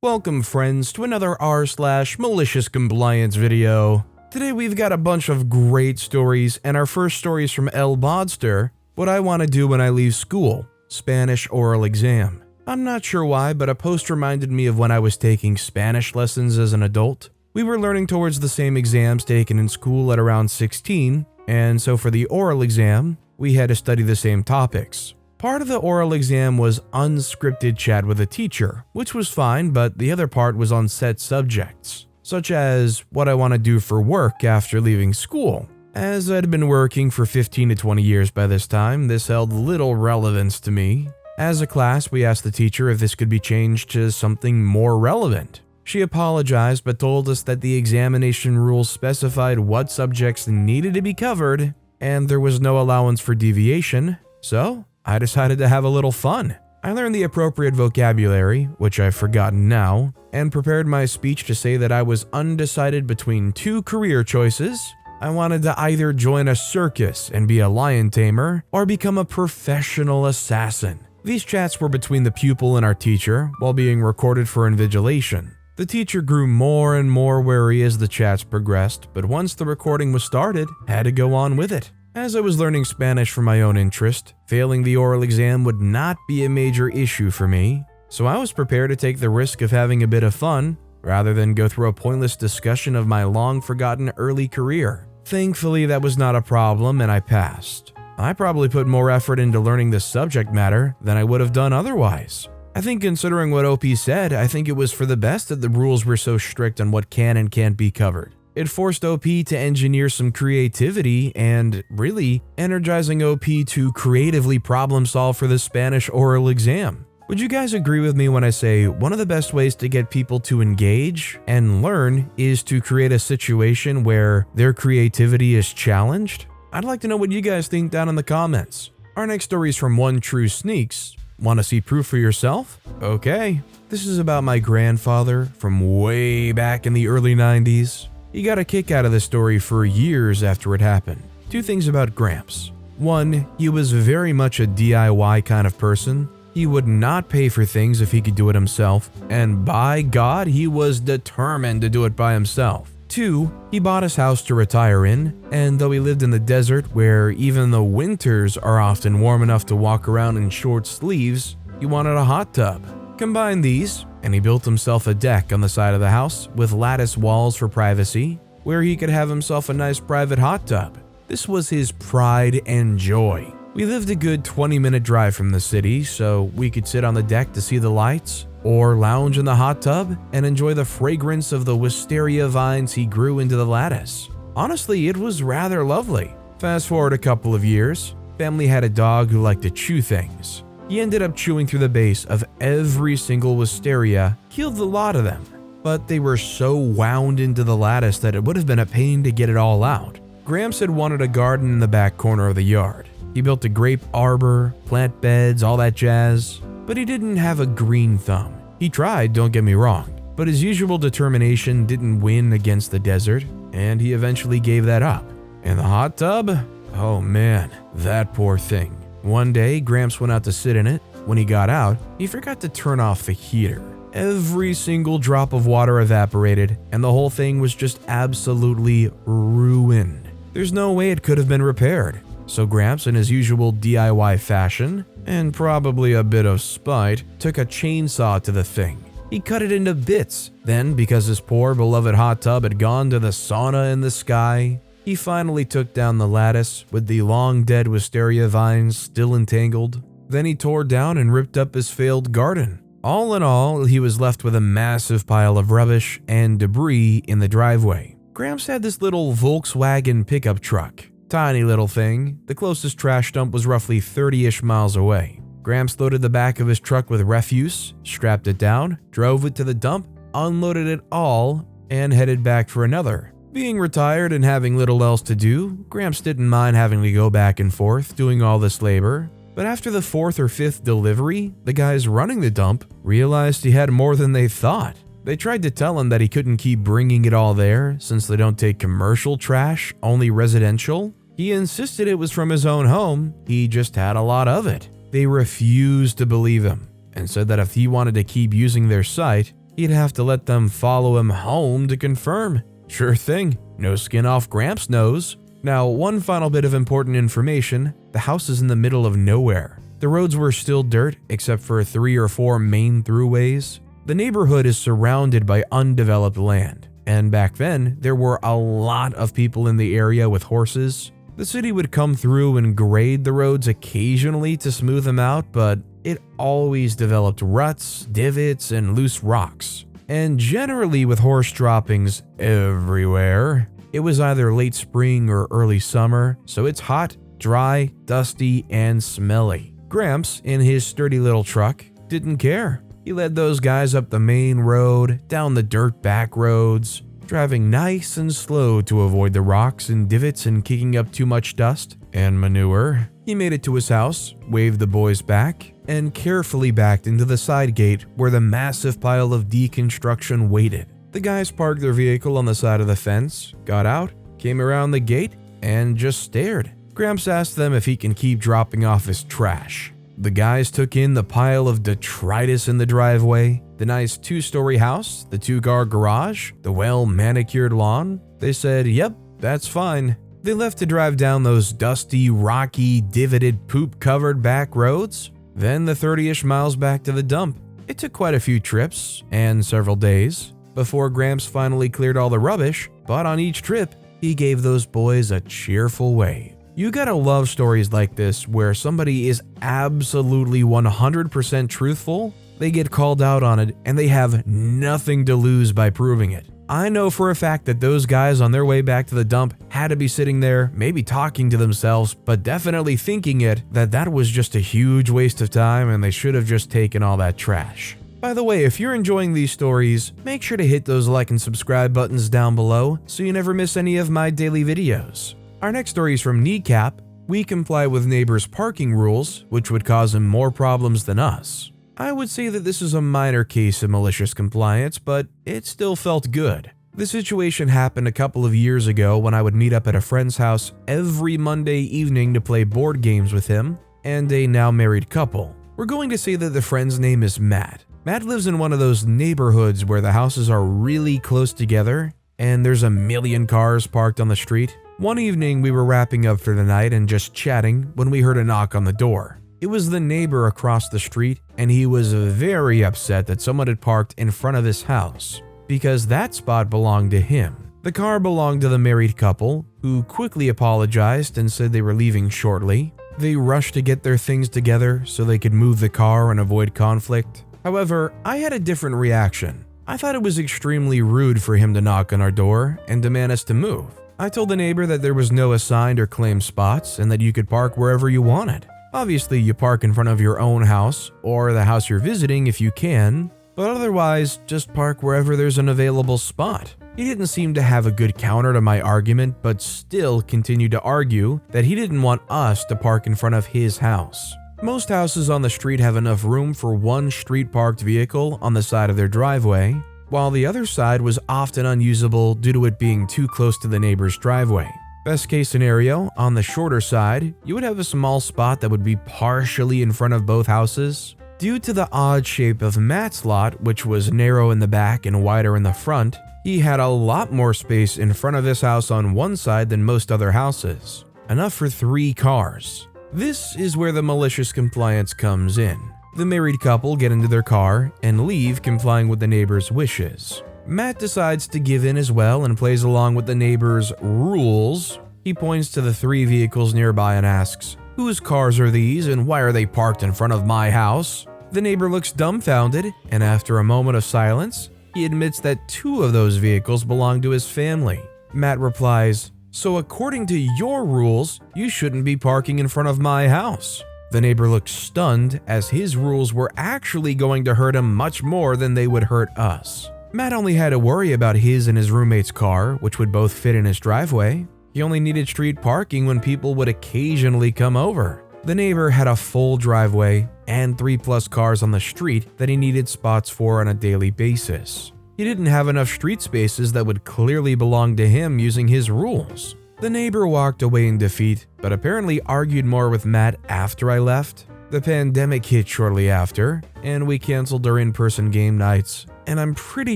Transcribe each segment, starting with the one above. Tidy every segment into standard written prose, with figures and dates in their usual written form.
Welcome friends to another r/MaliciousCompliance video. Today we've got a bunch of great stories, and our first story is from El Bodster, What I Want to Do When I Leave School, Spanish Oral Exam. I'm not sure why, but a post reminded me of when I was taking Spanish lessons as an adult. We were learning towards the same exams taken in school at around 16, and so for the oral exam, we had to study the same topics. Part of the oral exam was unscripted chat with a teacher, which was fine, but the other part was on set subjects, such as what I want to do for work after leaving school. As I'd been working for 15 to 20 years by this time, this held little relevance to me. As a class, we asked the teacher if this could be changed to something more relevant. She apologized but told us that the examination rules specified what subjects needed to be covered, and there was no allowance for deviation, so I decided to have a little fun. I learned the appropriate vocabulary, which I've forgotten now, and prepared my speech to say that I was undecided between two career choices. I wanted to either join a circus and be a lion tamer, or become a professional assassin. These chats were between the pupil and our teacher, while being recorded for invigilation. The teacher grew more and more wary as the chats progressed, but once the recording was started, had to go on with it. As I was learning Spanish for my own interest, failing the oral exam would not be a major issue for me, so I was prepared to take the risk of having a bit of fun, rather than go through a pointless discussion of my long-forgotten early career. Thankfully, that was not a problem and I passed. I probably put more effort into learning the subject matter than I would have done otherwise. I think considering what OP said, I think it was for the best that the rules were so strict on what can and can't be covered. It forced OP to engineer some creativity and, really, energizing OP to creatively problem solve for the Spanish oral exam. Would you guys agree with me when I say one of the best ways to get people to engage and learn is to create a situation where their creativity is challenged? I'd like to know what you guys think down in the comments. Our next story is from One True Sneaks. Want to see proof for yourself? Okay. This is about my grandfather from way back in the early 90s. He got a kick out of this story for years after it happened. Two things about Gramps. One, he was very much a DIY kind of person. He would not pay for things if he could do it himself, and by God, he was determined to do it by himself. Two, he bought his house to retire in, and though he lived in the desert where even the winters are often warm enough to walk around in short sleeves, he wanted a hot tub. Combine these, and he built himself a deck on the side of the house with lattice walls for privacy, where he could have himself a nice private hot tub. This was his pride and joy. We lived a good 20-minute drive from the city, so we could sit on the deck to see the lights, or lounge in the hot tub and enjoy the fragrance of the wisteria vines he grew into the lattice. Honestly, it was rather lovely. Fast forward a couple of years, family had a dog who liked to chew things. He ended up chewing through the base of every single wisteria, killed a lot of them, but they were so wound into the lattice that it would have been a pain to get it all out. Gramps had wanted a garden in the back corner of the yard. He built a grape arbor, plant beds, all that jazz, but he didn't have a green thumb. He tried, don't get me wrong, but his usual determination didn't win against the desert, and he eventually gave that up. And the hot tub? Oh man, that poor thing. One day, Gramps went out to sit in it. When he got out, he forgot to turn off the heater. Every single drop of water evaporated, and the whole thing was just absolutely ruined. There's no way it could have been repaired. So Gramps, in his usual DIY fashion, and probably a bit of spite, took a chainsaw to the thing. He cut it into bits. Then, because his poor beloved hot tub had gone to the sauna in the sky, he finally took down the lattice with the long-dead wisteria vines still entangled. Then he tore down and ripped up his failed garden. All in all, he was left with a massive pile of rubbish and debris in the driveway. Gramps had this little Volkswagen pickup truck. Tiny little thing. The closest trash dump was roughly 30-ish miles away. Gramps loaded the back of his truck with refuse, strapped it down, drove it to the dump, unloaded it all, and headed back for another. Being retired and having little else to do, Gramps didn't mind having to go back and forth doing all this labor. But after the fourth or fifth delivery, the guys running the dump realized he had more than they thought. They tried to tell him that he couldn't keep bringing it all there since they don't take commercial trash, only residential. He insisted it was from his own home, he just had a lot of it. They refused to believe him and said that if he wanted to keep using their site, He'd have to let them follow him home to confirm. Sure thing, no skin off Gramps' nose. Now, one final bit of important information, the house is in the middle of nowhere. The roads were still dirt except for 3 or 4 main throughways. The neighborhood is surrounded by undeveloped land, and back then, there were a lot of people in the area with horses. The city would come through and grade the roads occasionally to smooth them out, but it always developed ruts, divots, and loose rocks. And generally with horse droppings everywhere. It was either late spring or early summer, so it's hot, dry, dusty, and smelly. Gramps, in his sturdy little truck, didn't care. He led those guys up the main road, down the dirt back roads, driving nice and slow to avoid the rocks and divots and kicking up too much dust and manure. He made it to his house, waved the boys back, and carefully backed into the side gate where the massive pile of deconstruction waited. The guys parked their vehicle on the side of the fence, got out, came around the gate, and just stared. Gramps asked them if he can keep dropping off his trash. The guys took in the pile of detritus in the driveway, the nice 2-story house, the 2-car garage, the well-manicured lawn. They said, yep, that's fine. They left to drive down those dusty, rocky, divoted, poop-covered back roads, then the 30-ish miles back to the dump. It took quite a few trips, and several days, before Gramps finally cleared all the rubbish, but on each trip, he gave those boys a cheerful wave. You gotta love stories like this where somebody is absolutely 100% truthful, they get called out on it, and they have nothing to lose by proving it. I know for a fact that those guys on their way back to the dump had to be sitting there, maybe talking to themselves, but definitely thinking that was just a huge waste of time and they should have just taken all that trash. By the way, if you're enjoying these stories, make sure to hit those like and subscribe buttons down below so you never miss any of my daily videos. Our next story is from Kneecap. We comply with neighbors' parking rules, which would cause him more problems than us. I would say that this is a minor case of malicious compliance, but it still felt good. The situation happened a couple of years ago when I would meet up at a friend's house every Monday evening to play board games with him and a now married couple. We're going to say that the friend's name is Matt. Matt lives in one of those neighborhoods where the houses are really close together and there's a million cars parked on the street. One evening, we were wrapping up for the night and just chatting when we heard a knock on the door. It was the neighbor across the street, and he was very upset that someone had parked in front of his house, because that spot belonged to him. The car belonged to the married couple, who quickly apologized and said they were leaving shortly. They rushed to get their things together so they could move the car and avoid conflict. However, I had a different reaction. I thought it was extremely rude for him to knock on our door and demand us to move. I told the neighbor that there was no assigned or claimed spots and that you could park wherever you wanted. Obviously, you park in front of your own house or the house you're visiting if you can, but otherwise, just park wherever there's an available spot. He didn't seem to have a good counter to my argument, but still continued to argue that he didn't want us to park in front of his house. Most houses on the street have enough room for one street-parked vehicle on the side of their driveway, while the other side was often unusable due to it being too close to the neighbor's driveway. Best case scenario, on the shorter side, you would have a small spot that would be partially in front of both houses. Due to the odd shape of Matt's lot, which was narrow in the back and wider in the front, he had a lot more space in front of his house on one side than most other houses. Enough for 3 cars. This is where the malicious compliance comes in. The married couple get into their car and leave, complying with the neighbor's wishes. Matt decides to give in as well and plays along with the neighbor's rules. He points to the 3 vehicles nearby and asks, "Whose cars are these and why are they parked in front of my house?" The neighbor looks dumbfounded, and after a moment of silence, he admits that 2 of those vehicles belong to his family. Matt replies, "So according to your rules, you shouldn't be parking in front of my house." The neighbor looked stunned, as his rules were actually going to hurt him much more than they would hurt us. Matt only had to worry about his and his roommate's car, which would both fit in his driveway. He only needed street parking when people would occasionally come over. The neighbor had a full driveway and 3+ cars on the street that he needed spots for on a daily basis. He didn't have enough street spaces that would clearly belong to him using his rules. The neighbor walked away in defeat, but apparently argued more with Matt after I left. The pandemic hit shortly after, and we canceled our in-person game nights and I'm pretty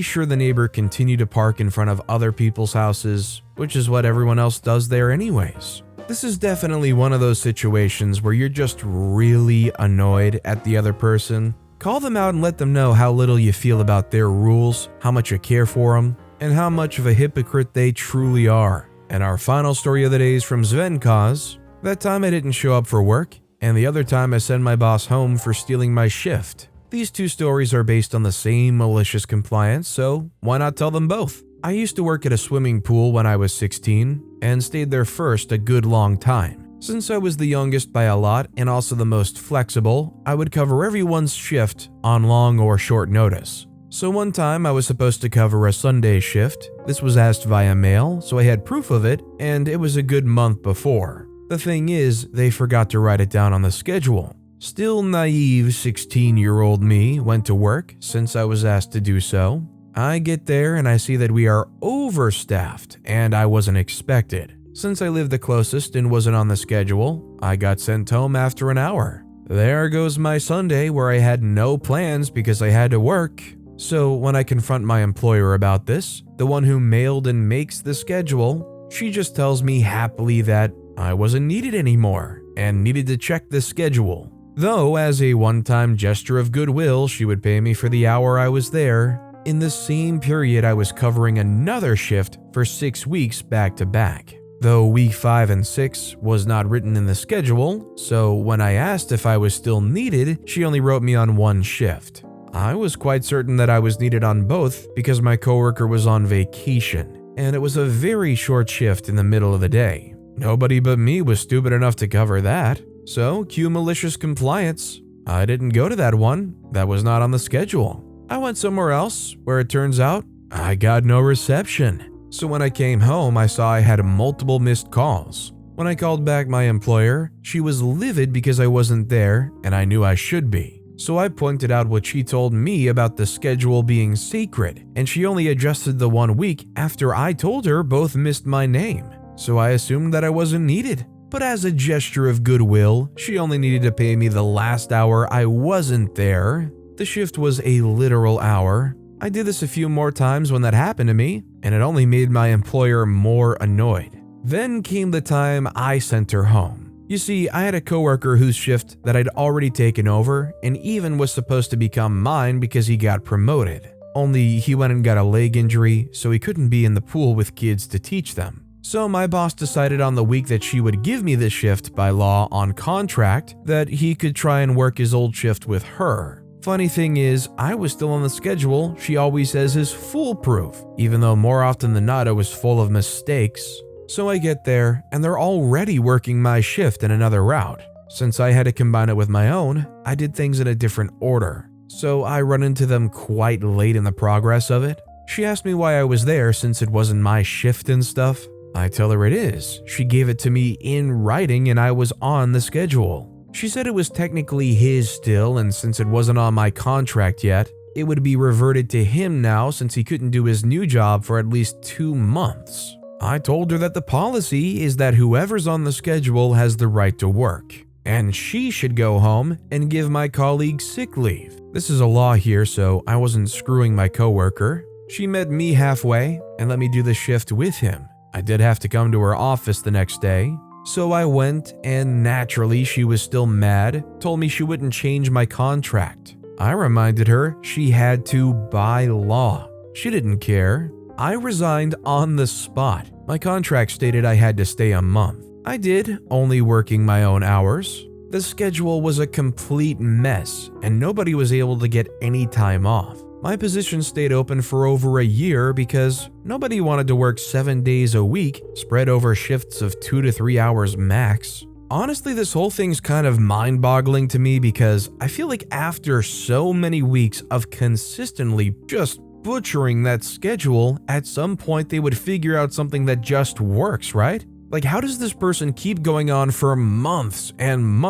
sure the neighbor continued to park in front of other people's houses, which is what everyone else does there anyways. This is definitely one of those situations where you're just really annoyed at the other person. Call them out and let them know how little you feel about their rules, how much you care for them, and how much of a hypocrite they truly are. And our final story of the day is from Svenkaz. That time I didn't show up for work, and the other time I sent my boss home for stealing my shift. These two stories are based on the same malicious compliance, so why not tell them both? I used to work at a swimming pool when I was 16 and stayed there first a good long time. Since I was the youngest by a lot and also the most flexible, I would cover everyone's shift on long or short notice. So one time I was supposed to cover a Sunday shift. This was asked via mail, so I had proof of it, and it was a good month before. The thing is, they forgot to write it down on the schedule. Still naive 16-year-old me went to work since I was asked to do so. I get there and I see that we are overstaffed and I wasn't expected. Since I lived the closest and wasn't on the schedule, I got sent home after an hour. There goes my Sunday where I had no plans because I had to work. So when I confront my employer about this, the one who mailed and makes the schedule, she just tells me happily that I wasn't needed anymore and needed to check the schedule. Though, as a one-time gesture of goodwill, she would pay me for the hour I was there. In the same period, I was covering another shift for 6 weeks back to back. Though week 5 and 6 was not written in the schedule, so when I asked if I was still needed, she only wrote me on one shift. I was quite certain that I was needed on both because my coworker was on vacation, and it was a very short shift in the middle of the day. Nobody but me was stupid enough to cover that. So, cue malicious compliance. I didn't go to that one. That was not on the schedule. I went somewhere else, where it turns out I got no reception. So when I came home, I saw I had multiple missed calls. When I called back my employer, she was livid because I wasn't there, and I knew I should be. So I pointed out what she told me about the schedule being sacred, and she only adjusted the 1 week after I told her both missed my name. So I assumed that I wasn't needed. But as a gesture of goodwill, she only needed to pay me the last hour I wasn't there. The shift was a literal hour. I did this a few more times when that happened to me, and it only made my employer more annoyed. Then came the time I sent her home. You see, I had a coworker whose shift that I'd already taken over and even was supposed to become mine because he got promoted. Only he went and got a leg injury, so he couldn't be in the pool with kids to teach them. So my boss decided on the week that she would give me this shift by law on contract that he could try and work his old shift with her. Funny thing is, I was still on the schedule she always says is foolproof, even though more often than not it was full of mistakes. So I get there and they're already working my shift in another route. Since I had to combine it with my own, I did things in a different order. So I run into them quite late in the progress of it. She asked me why I was there since it wasn't my shift and stuff. I tell her it is. She gave it to me in writing and I was on the schedule. She said it was technically his still, and since it wasn't on my contract yet, it would be reverted to him now since he couldn't do his new job for at least 2 months. I told her that the policy is that whoever's on the schedule has the right to work, and she should go home and give my colleague sick leave. This is a law here, so I wasn't screwing my coworker. She met me halfway and let me do the shift with him. I did have to come to her office the next day, so I went, and naturally she was still mad, told me she wouldn't change my contract. I reminded her she had to by law. She didn't care. I resigned on the spot. My contract stated I had to stay a month. I did, only working my own hours. The schedule was a complete mess, and nobody was able to get any time off. My position stayed open for over a year because nobody wanted to work 7 days a week, spread over shifts of 2 to 3 hours max. Honestly, this whole thing's kind of mind-boggling to me because I feel like after so many weeks of consistently just butchering that schedule, at some point they would figure out something that just works, right? Like, how does this person keep going on for months and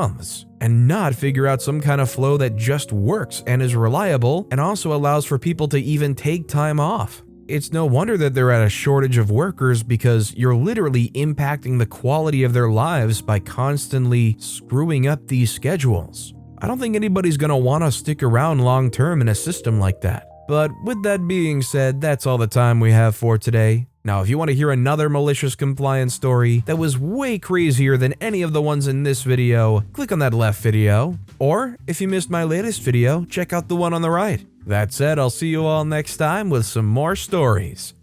not figure out some kind of flow that just works and is reliable and also allows for people to even take time off? It's no wonder that they're at a shortage of workers because you're literally impacting the quality of their lives by constantly screwing up these schedules. I don't think anybody's gonna want to stick around long term in a system like that. But with that being said, that's all the time we have for today. Now, if you want to hear another malicious compliance story that was way crazier than any of the ones in this video, click on that left video. Or, if you missed my latest video, check out the one on the right. That said, I'll see you all next time with some more stories.